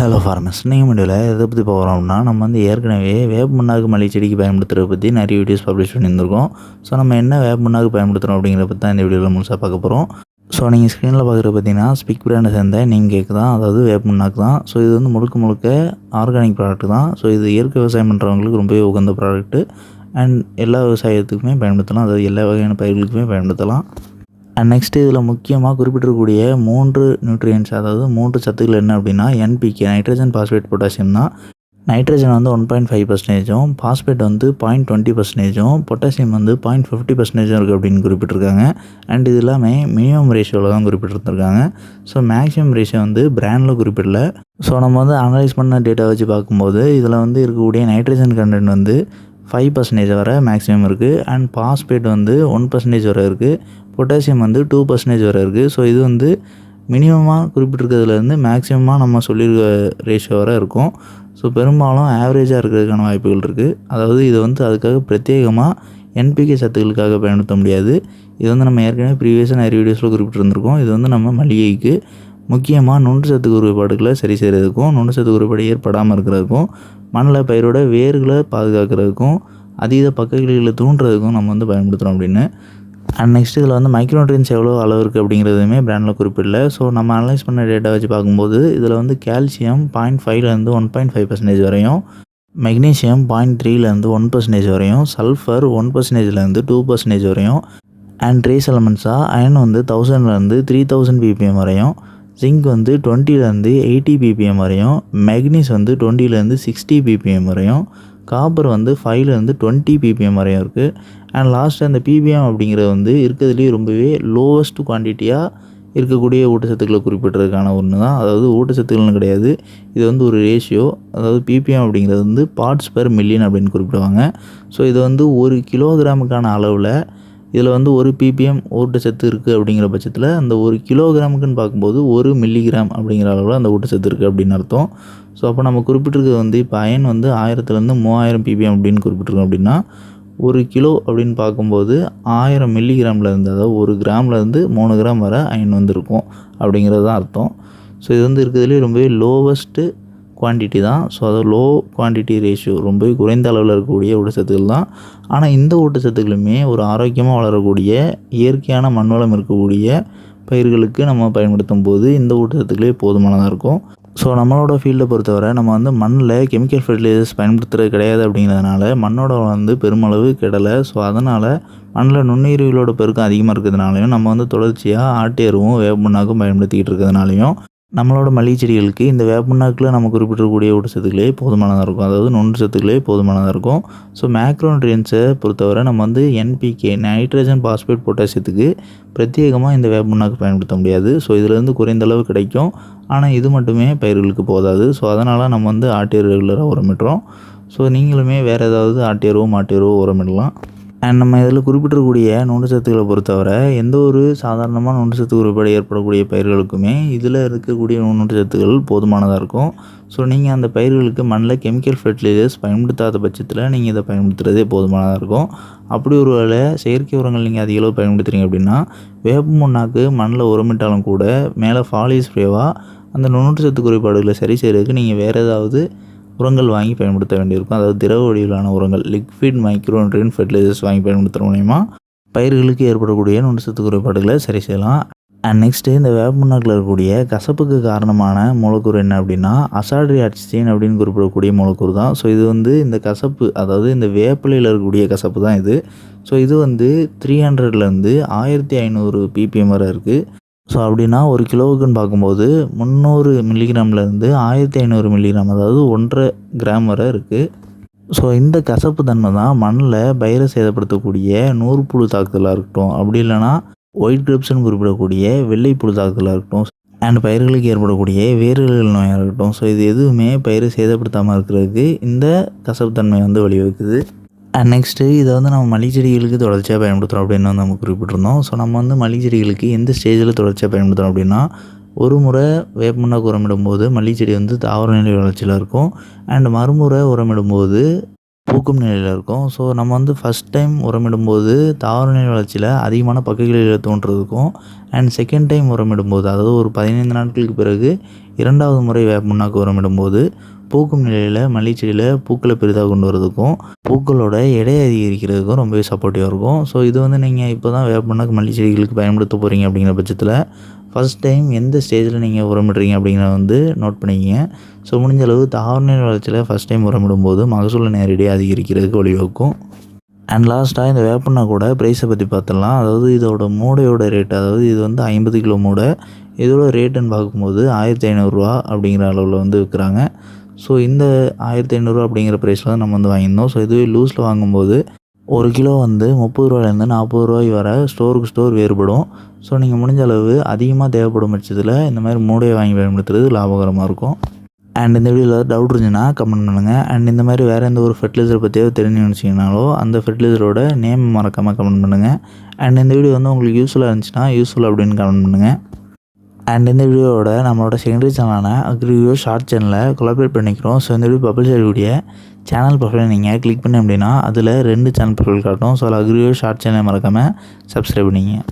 Hello farmers, நீங்கள் வீடியோவில் எதை பற்றி போகிறோம்னா நம்ம வந்து ஏற்கனவே வேப்ப புண்ணாக்கு மல்லி செடிக்கு பயன்படுத்துகிறத பற்றி நிறைய வீடியோஸ் பப்ளிஷ் பண்ணியிருந்திருக்கோம். ஸோ நம்ம என்ன வேப்ப புண்ணாக்கு பயன்படுத்துகிறோம் அப்படிங்கிறத பற்றி தான் இந்த வீடியோவில் முழுசாக பார்க்க போகிறோம். ஸோ நீங்கள் ஸ்க்ரீனில் பார்க்குறது பார்த்தீங்கன்னா ஸ்பிக் பிராண்டை சேர்ந்த நீங்கள் கேக்கு தான், அதாவது வேப்ப புண்ணாக்கு தான். ஸோ இது வந்து முழுக்க ஆர்கானிக் ப்ராடக்ட் தான். ஸோ இது இயற்கை விவசாயம் பண்ணுறவங்களுக்கு ரொம்பவே உகந்த ப்ராடக்ட்டு அண்ட் எல்லா விவசாயத்துக்குமே பயன்படுத்தலாம், அதாவது எல்லா வகையான பயிர்களுக்குமே பயன்படுத்தலாம். அண்ட் நெக்ஸ்ட்டு இதில் முக்கியமாக குறிப்பிட்டிருக்கக்கூடிய 3 நியூட்ரியன்ஸ், அதாவது 3 சத்துக்கள் என்ன அப்படின்னா என்பிகே, நைட்ரஜன், பாஸ்பேட், பொட்டாசியம் தான். நைட்ரஜன் வந்து 1.5%, பாஸ்பேட் வந்து 0.20%, பொட்டாசியம் வந்து 0.50% இருக்குது அப்படின்னு குறிப்பிட்டிருக்காங்க. அண்ட் இது எல்லாமே மினிமம் ரேஷியோவில் தான் குறிப்பிட்டிருந்திருக்காங்க. ஸோ மேக்ஸிமம் ரேஷியோ வந்து பிராண்டில் குறிப்பிடல. ஸோ நம்ம வந்து அனலைஸ் பண்ண டேட்டா வச்சு பார்க்கும்போது இதில் வந்து இருக்கக்கூடிய நைட்ரஜன் கண்டென்ட் வந்து 5% வரை மேக்ஸிமம் இருக்குது. அண்ட் பாஸ்பேட் வந்து 1% வரை இருக்குது. பொட்டாசியம் வந்து 2% வரை இருக்குது. ஸோ இது வந்து மினிமமாக குறிப்பிட்டிருக்கிறதுலேருந்து மேக்ஸிமமாக நம்ம சொல்லியிருக்க ரேஷியோ வரை இருக்கும். ஸோ பெரும்பாலும் ஆவரேஜாக இருக்கிறதுக்கான வாய்ப்புகள் இருக்குது. அதாவது இது வந்து அதுக்காக பிரத்யேகமாக என்பிகே சத்துக்களுக்காக பயன்படுத்த முடியாது. இது வந்து நம்ம ஏற்கனவே ப்ரீவியஸாக நிறைய வீடியோஸில் குறிப்பிட்டிருந்திருக்கோம். இது வந்து நம்ம மல்லிகைக்கு முக்கியமாக நுண்ணு சத்து குறைபாடுகளை சரி செய்கிறதுக்கும், நுண்ணு சத்து குறைபாடு ஏற்படாமல் இருக்கிறதுக்கும், மண்ணில் பயிரோட வேர்களை பாதுகாக்கிறதுக்கும், அதீத பக்கக்கிளைகளை தூண்டுறதுக்கும் நம்ம வந்து பயன்படுத்துகிறோம் அப்படின்னு. அண்ட் நெக்ஸ்ட் இதில் வந்து மைக்ரோநியூட்ரியன்ஸ் எவ்வளோ அளவு இருக்குது அப்படிங்கிறதுமே பிராண்டில் குறிப்பிடல. ஸோ நம்ம அனலைஸ் பண்ண டேட்டா வச்சு பார்க்கும்போது இதில் வந்து கால்சியம் 0.5லேருந்து 1.5% வரையும், மெக்னீஷியம் 0.3லேருந்து 1% வரையும், சல்ஃபர் 1%லேருந்து 2% வரையும், அண்ட் ட்ரேஸ் எலமெண்ட்ஸாக அயன் வந்து 1000லேருந்து 3000 ppm வரையும், ஜிங்க் வந்து 20லேருந்து 80 ppm வரையும், மெக்னீஸ் வந்து 20லேருந்து 60 ppm வரையும், காப்பர் வந்து 5லேருந்து 20 ppm வரையும் இருக்குது. அண்ட் லாஸ்ட்டு அந்த ppm அப்படிங்கிறது வந்து இருக்கிறதுலேயே ரொம்பவே லோவஸ்ட் குவான்டிட்டியாக இருக்கக்கூடிய ஊட்டச்சத்துக்களை குறிப்பிட்றதுக்கான ஒன்று தான். அதாவது ஊட்டச்சத்துக்கள்னு கிடையாது, இது வந்து ஒரு ரேஷியோ. அதாவது ppm அப்படிங்கிறது வந்து பார்ட்ஸ் பெர் மில்லியன் அப்படின்னு குறிப்பிடுவாங்க. ஸோ இது வந்து 1 கிலோகிராமுக்கான அளவில் இதில் வந்து 1 ppm ஊட்டச்சத்து இருக்குது அப்படிங்கிற பட்சத்தில் அந்த 1 கிலோகிராமுக்குன்னு பார்க்கும்போது 1 மில்லிகிராம் அப்படிங்கிற அளவில் அந்த ஊட்டச்சத்து இருக்குது அப்படின்னு அர்த்தம். ஸோ அப்போ நம்ம குறிப்பிட்டிருக்கிறது வந்து இப்போ அயன் வந்து 1000லேருந்து 3000 ppm அப்படின்னு குறிப்பிட்டிருக்கோம் அப்படின்னா 1 கிலோ அப்படின்னு பார்க்கும்போது 1000 மில்லிகிராம்லேருந்து, அதாவது 1 கிராம்லேருந்து 3 கிராம் வரை அயன் வந்து இருக்கும் அப்படிங்கிறது தான் அர்த்தம். ஸோ இது வந்து இருக்கிறதுலே ரொம்பவே லோவஸ்ட்டு குவான்டிட்டி தான். ஸோ அது லோ குவான்டிட்டி ரேஷியோ, ரொம்பவே குறைந்த அளவில் இருக்கக்கூடிய ஊட்டச்சத்துக்கள் தான். ஆனால் இந்த ஊட்டச்சத்துக்களுமே ஒரு ஆரோக்கியமாக வளரக்கூடிய இயற்கையான மண்வளம் இருக்கக்கூடிய பயிர்களுக்கு நம்ம பயன்படுத்தும் போது இந்த ஊட்டச்சத்துக்களே போதுமானதாக இருக்கும். ஸோ நம்மளோட ஃபீல்டை பொறுத்தவரை நம்ம வந்து மண்ணில் கெமிக்கல் ஃபெர்டிலைசர்ஸ் பயன்படுத்துகிறது கிடையாது அப்படிங்கிறதுனால மண்ணோட வந்து பெருமளவு கெடலை. ஸோ அதனால் மண்ணில் நுண்ணுயிரிகளோட பெருக்கம் அதிகமாக இருக்கிறதுனாலையும் நம்ம வந்து தொடர்ச்சியாக ஆட்டு எருவும் வேப்ப புண்ணாக்கும் பயன்படுத்திக்கிட்டு இருக்கிறதுனாலையும் நம்மளோட மல்லிகை செடிகளுக்கு இந்த வேப்ப புண்ணாக்கில் நம்ம குறிப்பிட்டிருக்கக்கூடிய ஊட்டச்சத்துக்களே போதுமானதாக இருக்கும், அதாவது நுண்ணு சத்துக்களே போதுமானதாக இருக்கும். ஸோ மேக்ரோநியூட்ரியன்ஸை பொறுத்தவரை நம்ம வந்து என்பிகே, நைட்ரஜன், பாஸ்பேட், பொட்டாசியத்துக்கு பிரத்யேகமாக இந்த வேப்ப புண்ணாக்கு பயன்படுத்த முடியாது. ஸோ இதிலேருந்து குறைந்த அளவு கிடைக்கும், ஆனால் இது மட்டுமே பயிர்களுக்கு போதாது. ஸோ அதனால் நம்ம வந்து ஆட்டு எரு ரெகுலராக உரமிடுறோம். ஸோ நீங்களுமே வேறு ஏதாவது ஆட்டு எருவோ மாட்டு எருவோ உரமிடலாம். அண்ட் நம்ம இதில் குறிப்பிட்டிருக்கக்கூடிய நுண்ணுச்சத்துக்களை பொறுத்தவரை எந்த ஒரு சாதாரணமாக நுண்ணுச்சத்து குறைபாடு ஏற்படக்கூடிய பயிர்களுக்குமே இதில் இருக்கக்கூடிய நுண்ணுச்சத்துக்கள் போதுமானதாக இருக்கும். ஸோ நீங்கள் அந்த பயிர்களுக்கு மண்ணில் கெமிக்கல் ஃபெர்டிலைசர்ஸ் பயன்படுத்தாத பட்சத்தில் நீங்கள் இதை பயன்படுத்துகிறதே போதுமானதாக இருக்கும். அப்படி ஒரு வேளை செயற்கை உரங்கள் நீங்கள் அதிக அளவு பயன்படுத்துகிறீங்க அப்படின்னா வேப்ப புண்ணாக்கு மண்ணில் உரமிட்டாலும் கூட மேலே ஃபாலிஸ் ஸ்ப்ரேவாக அந்த நுண்ணுச்சத்து குறைபாடுகளை சரி செய்கிறதுக்கு நீங்கள் வேறு ஏதாவது உரங்கள் வாங்கி பயன்படுத்த வேண்டியிருக்கும். அதாவது திரவ வடிவிலான உரங்கள், லிக்விட் மைக்ரோநியூட்ரியன் ஃபெர்டிலைசர்ஸ் வாங்கி பயன்படுத்துகிற மூலயமா பயிர்களுக்கு ஏற்படக்கூடிய நுண்ணுச்சத்து குறைபாடுகளை சரி செய்யலாம். அண்ட் நெக்ஸ்ட்டு இந்த வேப்ப புண்ணாக்கில் இருக்கக்கூடிய கசப்புக்கு காரணமான மூலக்கூறு என்ன அப்படின்னா அசாட்ரியாசின் அப்படின்னு குறிப்பிடக்கூடிய மூலக்கூறு தான். ஸோ இது வந்து இந்த கசப்பு, அதாவது இந்த வேப்பிலையில் இருக்கக்கூடிய கசப்பு தான் இது. ஸோ இது வந்து 300லேருந்து 1500 ppm வரை இருக்குது. ஸோ அப்படின்னா 1 கிலோவுக்குன்னு பார்க்கும்போது 300 மில்லிகிராம்லேருந்து 1500 மில்லிகிராம், அதாவது 1.5 கிராம் வரை இருக்குது. ஸோ இந்த கசப்பு தன்மை தான் மண்ணில் பயிரை சேதப்படுத்தக்கூடிய நூற்புழு தாக்குதலாக இருக்கட்டும், அப்படி இல்லைனா ஒயிட் கிரிப்ஸ்ன்னு குறிப்பிடக்கூடிய வெள்ளைப்புழு தாக்குதலாக இருக்கட்டும், அண்ட் பயிர்களுக்கு ஏற்படக்கூடிய வேர்கள் நோயாக இருக்கட்டும், ஸோ இது எதுவுமே பயிரை சேதப்படுத்தாமல் இருக்கிறதுக்கு இந்த கசப்பு தன்மை வந்து வழிவகுக்குது. அண்ட் நெக்ஸ்ட்டு இதை வந்து நம்ம மல்லிகை செடிகளுக்கு தொடர்ச்சியாக பயன்படுத்துகிறோம் அப்படின்னு வந்து நம்ம குறிப்பிட்டிருந்தோம். ஸோ நம்ம வந்து மல்லிகை செடிகளுக்கு எந்த ஸ்டேஜில் தொடர்ச்சியாக பயன்படுத்துகிறோம் அப்படின்னா ஒரு முறை வேப்ப புண்ணாக்கு உரமிடும்போது மல்லிகை செடி வந்து தாவர நிலை வளர்ச்சியில் இருக்கும். அண்ட் மறுமுறை உரமிடும்போது பூக்கும் நிலையில் இருக்கும். ஸோ நம்ம வந்து ஃபஸ்ட் டைம் உரமிடும்போது தாவரநிலை வளர்ச்சியில் அதிகமான பக்கக்கிளைகள் தோன்றுறதுக்கும் அண்ட் செகண்ட் டைம் உரமிடும்போது அதாவது ஒரு 15 நாட்களுக்கு பிறகு 2வது முறை வேப்ப புண்ணாக்கு உரமிடும்போது பூக்கும் நிலையில் மல்லி செடியில் பூக்களை பெரிதாக கொண்டு வரதுக்கும் பூக்களோட எடையை அதிகரிக்கிறதுக்கும் ரொம்பவே சப்போர்ட்டிவாக இருக்கும். ஸோ இது வந்து நீங்கள் இப்போ தான் வேப்ப புண்ணாக்கு மல்லி செடிகளுக்கு பயன்படுத்த போகிறீங்க அப்படிங்கிற பட்சத்தில் ஃபஸ்ட் டைம் எந்த ஸ்டேஜில் நீங்கள் உரமிடுறீங்க அப்படிங்கிறத வந்து நோட் பண்ணிக்கிங்க. ஸோ முடிஞ்ச அளவு தாவரநிலை வளர்ச்சியில் ஃபஸ்ட் டைம் உரமிடும்போது மகசூலை நேரடியாக அதிகரிக்கிறதுக்கு வழிவகுக்கும். அண்ட் லாஸ்ட்டாக இந்த வேப்பண்ணாக்கூட ப்ரைஸை பற்றி பார்த்துடலாம். அதாவது இதோட மூடையோட ரேட், அதாவது இது வந்து 50 கிலோ மூடை. இதோட ரேட்டுன்னு பார்க்கும்போது 1500 ரூபா அப்படிங்கிற அளவில் வந்து விற்கிறாங்க. ஸோ இந்த 1500 ரூபா அப்படிங்கிற ப்ரைஸில் தான் நம்ம வந்து வாங்கியிருந்தோம். ஸோ இதுவே லூஸில் வாங்கும்போது 1 கிலோ வந்து 30 ரூபாயிலேருந்து 40 ரூபாய் வரை ஸ்டோருக்கு ஸ்டோர் வேறுபடும். ஸோ நீங்கள் முடிஞ்ச அளவு அதிகமாக தேவைப்படும் பட்சத்தில் இந்த மாதிரி மூடையை வாங்கி பயன்படுத்துறது லாபகரமாக இருக்கும். அண்ட் இந்த வீடியோவில் டவுட் இருந்துச்சுன்னா கமெண்ட் பண்ணுங்கள். அண்ட் இந்த மாதிரி வேறு எந்த ஒரு ஃபெர்டிலைசர் பற்றியோ தெரிஞ்சு நினச்சிங்கனாலோ அந்த ஃபெர்டிலைசரோட நேம் மறக்காமல் கமெண்ட் பண்ணுங்கள். அண்ட் இந்த வீடியோ வந்து உங்களுக்கு யூஸ்ஃபுல்லாக இருந்துச்சுன்னா யூஸ்ஃபுல் அப்படின்னு கமெண்ட் பண்ணுங்கள். அண்ட் இந்த வீடியோவோட நம்மளோட செகண்டரி சேனலான அக்ரிவியூ ஷார்ட் சேனலில் கொலாபரேட் பண்ணிக்கிறோம். ஸோ இந்த வீடியோ பப்ளிஷ் ஆகக்கூடிய சேனல் ப்ரொஃபைல் நீங்கள் கிளிக் பண்ணி அப்படின்னா அதில் 2 சேனல் ப்ரொஃபைல் காட்டும். ஸோ அதில் அக்ரிவியூ ஷார்ட் சேனலை மறக்காமல் சப்ஸ்கிரைப் பண்ணிங்க.